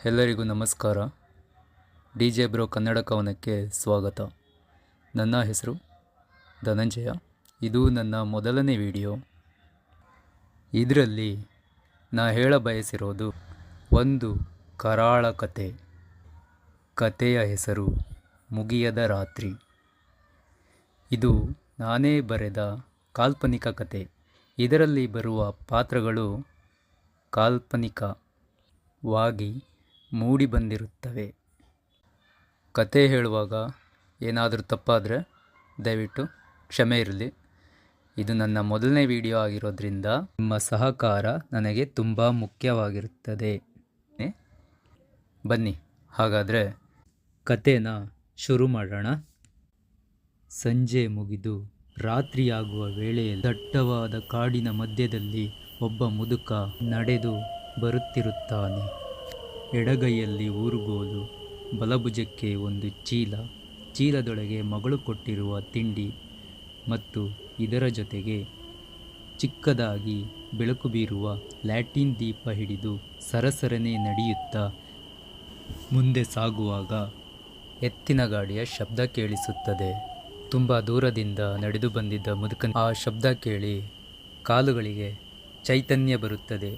ಎಲ್ಲರಿಗೂ ನಮಸ್ಕಾರ. D J bro Kannada ಕವನಕ್ಕೆ ಸ್ವಾಗತ. ನನ್ನ ಹೆಸರು ಧನಂಜಯ. ಇದು ನನ್ನ ಮೊದಲನೇ ವಿಡಿಯೋ. ಇದರಲ್ಲಿ ನಾ ಹೇಳಬಯಸಿರೋದು ಒಂದು ಕರಾಳ ಕತೆ. ಕತೆಯ ಹೆಸರು ಮುಗಿಯದ ರಾತ್ರಿ. ಇದು ನಾನೇ ಬರೆದ ಕಾಲ್ಪನಿಕ ಕತೆ. ಇದರಲ್ಲಿ ಬರುವ ಪಾತ್ರಗಳು ಕಾಲ್ಪನಿಕವಾಗಿ ಮೂಡಿ ಬಂದಿರುತ್ತವೆ. ಕತೆ ಹೇಳುವಾಗ ಏನಾದರೂ ತಪ್ಪಾದರೆ ದಯವಿಟ್ಟು ಕ್ಷಮೆ ಇರಲಿ. ಇದು ನನ್ನ ಮೊದಲನೇ ವಿಡಿಯೋ ಆಗಿರೋದ್ರಿಂದ ನಿಮ್ಮ ಸಹಕಾರ ನನಗೆ ತುಂಬ ಮುಖ್ಯವಾಗಿರುತ್ತದೆ. ಬನ್ನಿ ಹಾಗಾದರೆ ಕತೆನ ಶುರು ಮಾಡೋಣ. ಸಂಜೆ ಮುಗಿದು ರಾತ್ರಿಯಾಗುವ ವೇಳೆಯಲ್ಲಿ ದಟ್ಟವಾದ ಕಾಡಿನ ಮಧ್ಯದಲ್ಲಿ ಒಬ್ಬ ಮುದುಕ ನಡೆದು ಬರುತ್ತಿರುತ್ತಾನೆ. ಎಡಗೈಯಲ್ಲಿ ಊರುಗೋಲು, ಬಲಭುಜಕ್ಕೆ ಒಂದು ಚೀಲದೊಳಗೆ ಮಗಳು ಕೊಟ್ಟಿರುವ ತಿಂಡಿ ಮತ್ತು ಇದರ ಜೊತೆಗೆ ಚಿಕ್ಕದಾಗಿ ಬೆಳಕು ಬೀರುವ ಲ್ಯಾಟಿನ್ ದೀಪ ಹಿಡಿದು ಸರಸರನೆ ನಡೆಯುತ್ತಾ ಮುಂದೆ ಸಾಗುವಾಗ ಎತ್ತಿನ ಗಾಡಿಯ ಶಬ್ದ ಕೇಳಿಸುತ್ತದೆ. ತುಂಬ ದೂರದಿಂದ ನಡೆದು ಬಂದಿದ್ದ ಮುದುಕನ ಆ ಶಬ್ದ ಕೇಳಿ ಕಾಲುಗಳಿಗೆ ಚೈತನ್ಯ ಬರುತ್ತದೆ.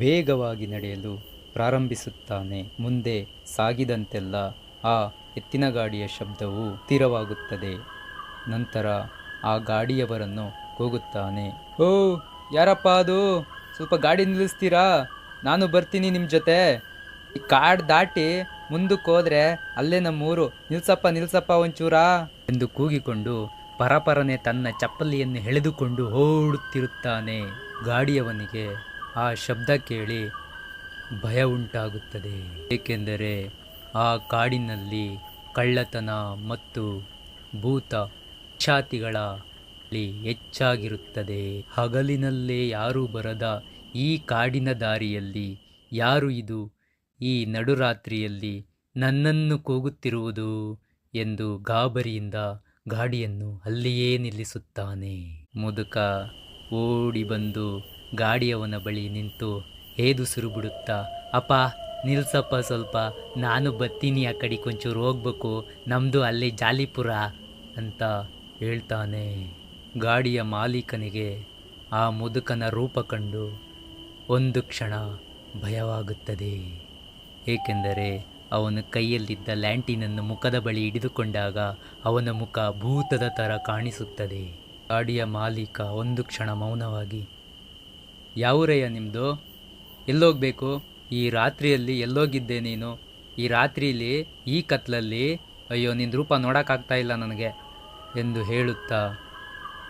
ವೇಗವಾಗಿ ನಡೆಯಲು ಪ್ರಾರಂಭಿಸುತ್ತಾನೆ. ಮುಂದೆ ಸಾಗಿದಂತೆಲ್ಲ ಆ ಎತ್ತಿನ ಗಾಡಿಯ ಶಬ್ದವು ಸ್ಥಿರವಾಗುತ್ತದೆ. ನಂತರ ಆ ಗಾಡಿಯವರನ್ನು ಕೂಗುತ್ತಾನೆ. ಓ, ಯಾರಪ್ಪ ಅದು? ಸ್ವಲ್ಪ ಗಾಡಿ ನಿಲ್ಲಿಸ್ತೀರಾ? ನಾನು ಬರ್ತೀನಿ ನಿಮ್ಮ ಜೊತೆ. ಈ ಕಾಡು ದಾಟಿ ಮುಂದಕ್ಕೆ ಹೋದ್ರೆ ಅಲ್ಲೇ ನಮ್ಮೂರು. ನಿಲ್ಸಪ್ಪ ಒಂಚೂರಾ ಎಂದು ಕೂಗಿಕೊಂಡು ಪರಪರನೆ ತನ್ನ ಚಪ್ಪಲಿಯನ್ನು ಎಳೆದುಕೊಂಡು ಓಡುತ್ತಿರುತ್ತಾನೆ. ಗಾಡಿಯವನಿಗೆ ಆ ಶಬ್ದ ಕೇಳಿ ಭಯ ಉಂಟಾಗುತ್ತದೆ. ಏಕೆಂದರೆ ಆ ಕಾಡಿನಲ್ಲಿ ಕಳ್ಳತನ ಮತ್ತು ಭೂತ ಪಿಶಾಚಿಗಳಲ್ಲಿ ಹೆಚ್ಚಾಗಿರುತ್ತದೆ. ಹಗಲಿನಲ್ಲೇ ಯಾರೂ ಬರದ ಈ ಕಾಡಿನ ದಾರಿಯಲ್ಲಿ ಯಾರು ಇದು ಈ ನಡುರಾತ್ರಿಯಲ್ಲಿ ನನ್ನನ್ನು ಕೂಗುತ್ತಿರುವುದು ಎಂದು ಗಾಬರಿಯಿಂದ ಗಾಡಿಯನ್ನು ಅಲ್ಲಿಯೇ ನಿಲ್ಲಿಸುತ್ತಾನೆ. ಮುದುಕ ಓಡಿ ಬಂದು ಗಾಡಿಯವನ ಬಳಿ ನಿಂತು ಏದುಸಿರು ಬಿಡುತ್ತಾ, ಅಪ್ಪ ನಿಲ್ಸಪ್ಪ ಸ್ವಲ್ಪ, ನಾನು ಬರ್ತೀನಿ, ಆ ಕಡೆ ಕೊಂಚೂರು ಹೋಗ್ಬೇಕು, ನಮ್ಮದು ಅಲ್ಲಿ ಜಾಲಿಪುರ ಅಂತ ಹೇಳ್ತಾನೆ. ಗಾಡಿಯ ಮಾಲೀಕನಿಗೆ ಆ ಮುದುಕನ ರೂಪ ಕಂಡು ಒಂದು ಕ್ಷಣ ಭಯವಾಗುತ್ತದೆ. ಏಕೆಂದರೆ ಅವನ ಕೈಯಲ್ಲಿದ್ದ ಲ್ಯಾಂಟಿನನ್ನು ಮುಖದ ಬಳಿ ಹಿಡಿದುಕೊಂಡಾಗ ಅವನ ಮುಖ ಭೂತದ ಥರ ಕಾಣಿಸುತ್ತದೆ. ಗಾಡಿಯ ಮಾಲೀಕ ಒಂದು ಕ್ಷಣ ಮೌನವಾಗಿ, ಯಾವೂರಯ್ಯ ನಿಮ್ಮದು? ಎಲ್ಲೋಗಬೇಕು? ಈ ರಾತ್ರಿಯಲ್ಲಿ ಎಲ್ಲೋಗಿದ್ದೆ ನೀನು? ಈ ರಾತ್ರಿಯಲ್ಲಿ ಈ ಕತ್ಲಲ್ಲಿ? ಅಯ್ಯೋ, ನಿನ್ನ ರೂಪ ನೋಡೋಕ್ಕಾಗ್ತಾ ಇಲ್ಲ ನನಗೆ ಎಂದು ಹೇಳುತ್ತಾ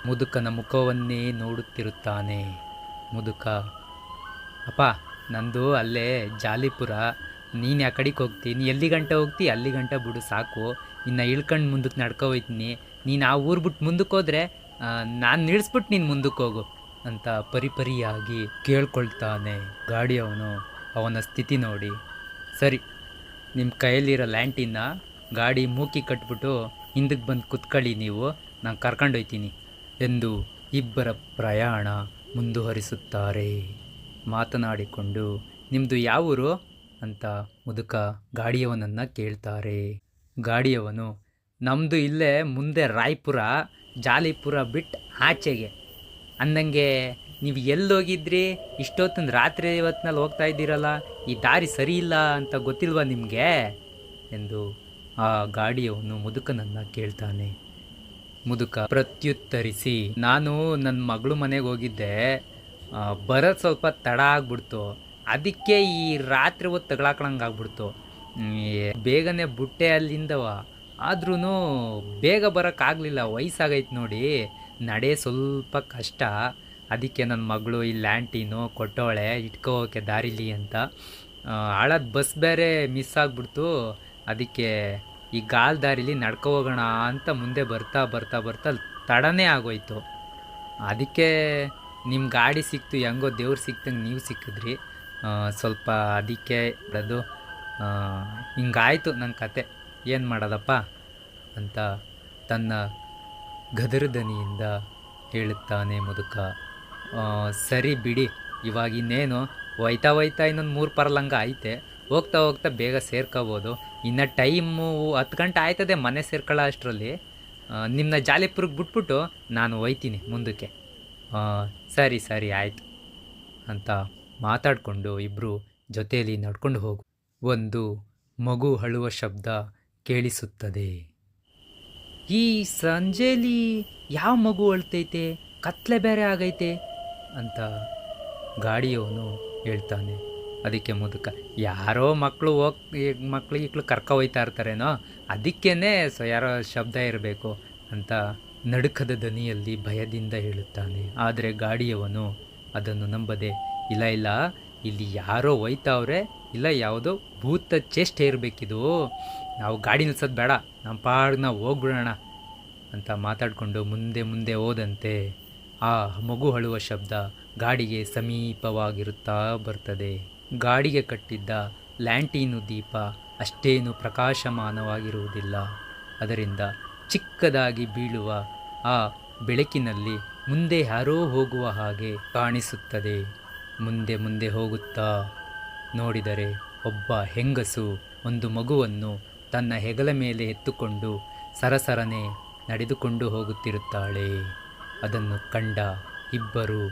ಮುದುಕನ ಮುಖವನ್ನೇ ನೋಡುತ್ತಿರುತ್ತಾನೆ. ಮುದುಕ, ಅಪ್ಪ ನಂದು ಅಲ್ಲೇ ಜಾಲಿಪುರ, ನೀನು ಯಾ ಕಡೆಗೆ ಹೋಗ್ತೀನಿ? ಎಲ್ಲಿ ಗಂಟೆ ಹೋಗ್ತಿ ಅಲ್ಲಿ ಗಂಟೆ ಬಿಡು ಸಾಕು, ಇನ್ನು ಇಳ್ಕೊಂಡು ಮುಂದಕ್ಕೆ ನಡ್ಕೊ ಹೋಯ್ತೀನಿ. ನೀನು ಆ ಊರು ಬಿಟ್ಟು ಮುಂದಕ್ಕೆ ಹೋದರೆ ನಾನು ನಿಲ್ಲಿಸ್ಬಿಟ್ಟು ನೀನು ಮುಂದಕ್ಕೆ ಹೋಗು ಅಂತ ಪರಿಪರಿಯಾಗಿ ಕೇಳ್ಕೊಳ್ತಾನೆ. ಗಾಡಿಯವನು ಅವನ ಸ್ಥಿತಿ ನೋಡಿ, ಸರಿ ನಿಮ್ಮ ಕೈಯಲ್ಲಿರೋ ಲ್ಯಾಂಟಿನ ಗಾಡಿ ಮೂಕಿ ಕಟ್ಬಿಟ್ಟು ಹಿಂದಕ್ಕೆ ಬಂದು ಕುತ್ಕೊಳ್ಳಿ, ನೀವು ನಾನು ಕರ್ಕೊಂಡೊಯ್ತೀನಿ ಎಂದು ಇಬ್ಬರ ಪ್ರಯಾಣ ಮುಂದುವರಿಸುತ್ತಾರೆ. ಮಾತನಾಡಿಕೊಂಡು, ನಿಮ್ಮದು ಯಾವ ಊರು ಅಂತ ಮುದುಕ ಗಾಡಿಯವನನ್ನು ಕೇಳ್ತಾರೆ. ಗಾಡಿಯವನು, ನಮ್ಮದು ಇಲ್ಲೇ ಮುಂದೆ ರಾಯ್ಪುರ, ಜಾಲಿಪುರ ಬಿಟ್ಟು ಆಚೆಗೆ. ಅಂದಂಗೆ ನೀವು ಎಲ್ಲೋಗಿದ್ರಿ? ಇಷ್ಟೊತ್ತೊಂದು ರಾತ್ರಿ ಹೊತ್ತಿನಲ್ಲಿ ಹೋಗ್ತಾ ಇದ್ದೀರಲ್ಲ, ಈ ದಾರಿ ಸರಿ ಇಲ್ಲ ಅಂತ ಗೊತ್ತಿಲ್ವಾ ನಿಮಗೆ ಎಂದು ಆ ಗಾಡಿಯವನು ಮುದುಕನನ್ನು ಕೇಳ್ತಾನೆ. ಮುದುಕ ಪ್ರತ್ಯುತ್ತರಿಸಿ, ನಾನು ನನ್ನ ಮಗಳು ಮನೆಗೆ ಹೋಗಿದ್ದೆ, ಬರೋದು ಸ್ವಲ್ಪ ತಡ ಆಗ್ಬಿಡ್ತು, ಅದಕ್ಕೆ ಈ ರಾತ್ರಿ ಹೊತ್ತು ತಗೊಳಕಂಗೆ ಆಗ್ಬಿಡ್ತು. ಬೇಗನೆ ಬುಟ್ಟೆ ಅಲ್ಲಿಂದವ, ಆದ್ರೂ ಬೇಗ ಬರೋಕ್ಕಾಗಲಿಲ್ಲ, ವಯಸ್ಸಾಗೈತೆ ನೋಡಿ, ನಡೆ ಸ್ವಲ್ಪ ಕಷ್ಟ, ಅದಕ್ಕೆ ನನ್ನ ಮಗಳು ಈ ಲ್ಯಾಂಟಿನು ಕೊಟ್ಟವಳೆ ಇಟ್ಕೋಕೆ ದಾರಿಲಿ ಅಂತ. ಆಳದ ಬಸ್ ಬೇರೆ ಮಿಸ್ ಆಗಿಬಿಡ್ತು, ಅದಕ್ಕೆ ಈ ಗಾಲ್ ದಾರಿಲಿ ನಡ್ಕೊ ಹೋಗೋಣ ಅಂತ ಮುಂದೆ ಬರ್ತಾ ಬರ್ತಾ ಬರ್ತಾ ತಡನೇ ಆಗೋಯ್ತು. ಅದಕ್ಕೆ ನಿಮ್ಮ ಗಾಡಿ ಸಿಕ್ತು, ಹೆಂಗೋ ದೇವ್ರು ಸಿಕ್ತಂಗೆ ನೀವು ಸಿಕ್ಕಿದ್ರಿ, ಸ್ವಲ್ಪ ಅದಕ್ಕೆ ಅದು ಹಿಂಗಾಯ್ತು ನನ್ನ ಕತೆ, ಏನು ಮಾಡೋದಪ್ಪ ಅಂತ ತನ್ನ ಗದರದನಿಯಿಂದ ಹೇಳುತ್ತಾನೆ ಮುದುಕ. ಸರಿ ಬಿಡಿ, ಇವಾಗ ಇನ್ನೇನು ಹೋಯ್ತಾ ಇನ್ನೊಂದು 3 ಪರ್ಲಂಗ ಐತೆ, ಹೋಗ್ತಾ ಹೋಗ್ತಾ ಬೇಗ ಸೇರ್ಕೋಬೋದು. ಇನ್ನು ಟೈಮು 10 ಗಂಟೆ ಆಯ್ತದೆ ಮನೆ ಸೇರ್ಕೊಳ್ಳೋ ಅಷ್ಟರಲ್ಲಿ. ನಿಮ್ಮನ್ನ ಜಾಲಿಪುರಕ್ಕೆ ಬಿಟ್ಬಿಟ್ಟು ನಾನು ಒಯ್ತೀನಿ ಮುಂದಕ್ಕೆ. ಸರಿ ಸರಿ ಆಯಿತು ಅಂತ ಮಾತಾಡಿಕೊಂಡು ಇಬ್ಬರು ಜೊತೆಯಲ್ಲಿ ನಡ್ಕೊಂಡು ಹೋಗು. ಒಂದು ಮಗು ಅಳುವ ಶಬ್ದ ಕೇಳಿಸುತ್ತದೆ. ಈ ಸಂಜೆಲಿ ಯಾವ ಮಗು ಅಳ್ತೈತೆ, ಕತ್ಲೆ ಬೇರೆ ಆಗೈತೆ ಅಂತ ಗಾಡಿಯವನು ಹೇಳ್ತಾನೆ. ಅದಕ್ಕೆ ಮುದುಕ, ಯಾರೋ ಮಕ್ಕಳು ಮಕ್ಕಳು ಕರ್ಕೊ ಹೋಯ್ತಾ ಇರ್ತಾರೇನೋ, ಅದಕ್ಕೇನೆ ಯಾರೋ ಶಬ್ದ ಇರಬೇಕು ಅಂತ ನಡುಕದ ದನಿಯಲ್ಲಿ ಭಯದಿಂದ ಹೇಳುತ್ತಾನೆ. ಆದರೆ ಗಾಡಿಯವನು ಅದನ್ನು ನಂಬದೆ, ಇಲ್ಲ ಇಲ್ಲ, ಇಲ್ಲಿ ಯಾರೋ ಒಯ್ತಾವ್ರೆ, ಇಲ್ಲ ಯಾವುದೋ ಭೂತ ಚೇಷ್ಟೆ ಇರಬೇಕಿದು, ನಾವು ಗಾಡಿ ನಿಲ್ಸೋದು ಬೇಡ, ನಮ್ಮ ಪಾಡಿಗೆ ನಾವು ಹೋಗ್ಬಿಡೋಣ ಅಂತ ಮಾತಾಡಿಕೊಂಡು ಮುಂದೆ ಮುಂದೆ ಹೋದಂತೆ ಆ ಮಗು ಅಳುವ ಶಬ್ದ ಗಾಡಿಗೆ ಸಮೀಪವಾಗಿರುತ್ತಾ ಬರ್ತದೆ. ಗಾಡಿಗೆ ಕಟ್ಟಿದ್ದ ಲ್ಯಾಂಟೀನು ದೀಪ ಅಷ್ಟೇನು ಪ್ರಕಾಶಮಾನವಾಗಿರುವುದಿಲ್ಲ. ಅದರಿಂದ ಚಿಕ್ಕದಾಗಿ ಬೀಳುವ ಆ ಬೆಳಕಿನಲ್ಲಿ ಮುಂದೆ ಯಾರೋ ಹೋಗುವ ಹಾಗೆ ಕಾಣಿಸುತ್ತದೆ. ಮುಂದೆ ಮುಂದೆ ಹೋಗುತ್ತಾ ನೋಡಿದರೆ ಒಬ್ಬ ಹೆಂಗಸು ಒಂದು ಮಗುವನ್ನು ತನ್ನ ಹೆಗಲ ಮೇಲೆ ಎತ್ತುಕೊಂಡು ಸರಸರನೆ ನಡೆದುಕೊಂಡು ಹೋಗುತ್ತಿರುತ್ತಾಳೆ. ಅದನ್ನು ಕಂಡ ಇಬ್ಬರು,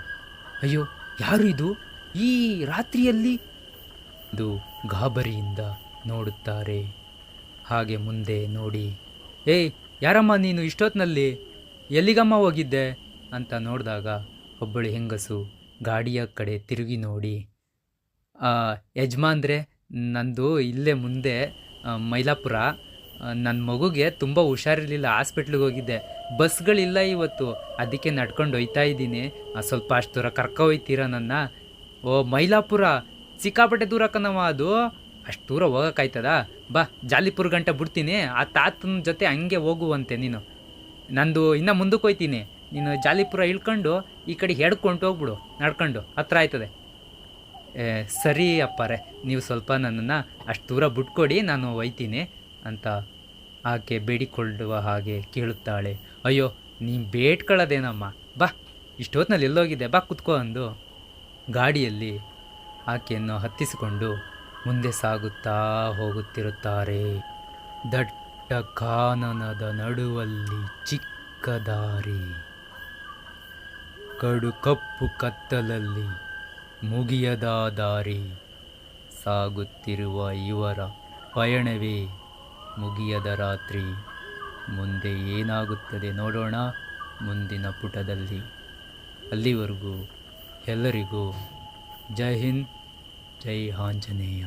ಅಯ್ಯೋ ಯಾರು ಇದು ಈ ರಾತ್ರಿಯಲ್ಲಿ ಎಂದು ಗಾಬರಿಯಿಂದ ನೋಡುತ್ತಾರೆ. ಹಾಗೆ ಮುಂದೆ ನೋಡಿ, ಏಯ್ ಯಾರಮ್ಮ ನೀನು ಇಷ್ಟೊತ್ತಿನಲ್ಲಿ, ಎಲ್ಲಿಗಮ್ಮ ಹೋಗಿದ್ದೆ ಅಂತ ನೋಡಿದಾಗ ಒಬ್ಬಳು ಹೆಂಗಸು ಗಾಡಿಯ ಕಡೆ ತಿರುಗಿ ನೋಡಿ, ಯಜಮಾನ್ರೆ, ನಂದು ಇಲ್ಲೇ ಮುಂದೆ ಮೈಲಾಪುರ, ನನ್ನ ಮಗುಗೆ ತುಂಬ ಹುಷಾರಿರಲಿಲ್ಲ, ಹಾಸ್ಪಿಟ್ಲಿಗೆ ಹೋಗಿದ್ದೆ, ಬಸ್ಗಳಿಲ್ಲ ಇವತ್ತು, ಅದಕ್ಕೆ ನಡ್ಕೊಂಡು ಹೋಯ್ತಾ ಇದ್ದೀನಿ, ಸ್ವಲ್ಪ ಅಷ್ಟು ದೂರ ಕರ್ಕೊ ಹೋಯ್ತೀರಾ ನನ್ನ? ಓ ಮೈಲಾಪುರ ಸಿಕ್ಕಾಪಟ್ಟೆ ದೂರ ಕಣವ, ಅದು ಅಷ್ಟು ದೂರ ಹೋಗೋಕ್ಕಾಯ್ತದ? ಬಾ ಜಾಲಿಪುರ ಗಂಟೆ ಬಿಡ್ತೀನಿ, ಆ ತಾತನ ಜೊತೆ ಹಂಗೆ ಹೋಗುವಂತೆ ನೀನು, ನಂದು ಇನ್ನೂ ಮುಂದಕ್ಕೆ ಹೋಯ್ತೀನಿ, ನೀನು ಜಾಲಿಪುರ ಇಳ್ಕೊಂಡು ಈ ಕಡೆ ಹೆಡ್ಕೊಂಡು ಹೋಗ್ಬಿಡು, ನಡ್ಕೊಂಡು ಹತ್ರ ಆಯ್ತದೆ. ಸರಿ ಅಪ್ಪಾರೆ, ನೀವು ಸ್ವಲ್ಪ ನನ್ನನ್ನು ಅಷ್ಟು ದೂರ ಬಿಟ್ಕೊಡಿ, ನಾನು ಒಯ್ತೀನಿ ಅಂತ ಆಕೆ ಬೇಡಿಕೊಳ್ಳುವ ಹಾಗೆ ಕೇಳುತ್ತಾಳೆ. ಅಯ್ಯೋ ನೀನು ಬೇಡ್ಕೊಳ್ಳೋದೇನಮ್ಮ, ಬಾ ಇಷ್ಟೊತ್ತಿನಲ್ಲಿ ಎಲ್ಲೋಗಿದೆ, ಬಾ ಕುತ್ಕೋ ಅಂದು ಗಾಡಿಯಲ್ಲಿ ಆಕೆಯನ್ನು ಹತ್ತಿಸಿಕೊಂಡು ಮುಂದೆ ಸಾಗುತ್ತಾ ಹೋಗುತ್ತಿರುತ್ತಾರೆ. ದಟ್ಟ ಕಾನನದ ನಡುವಲ್ಲಿ ಚಿಕ್ಕ ದಾರಿ, ಕಡು ಕಪ್ಪು ಕತ್ತಲಲ್ಲಿ ಮುಗಿಯದ ದಾರಿ, ಸಾಗುತ್ತಿರುವ ಇವರ ಪಯಣವೇ ಮುಗಿಯದ ರಾತ್ರಿ. ಮುಂದೆ ಏನಾಗುತ್ತದೆ ನೋಡೋಣ ಮುಂದಿನ ಪುಟದಲ್ಲಿ. ಅಲ್ಲಿವರೆಗೂ ಎಲ್ಲರಿಗೂ ಜೈ ಹಿಂದ್, ಜೈ ಆಂಜನೇಯ.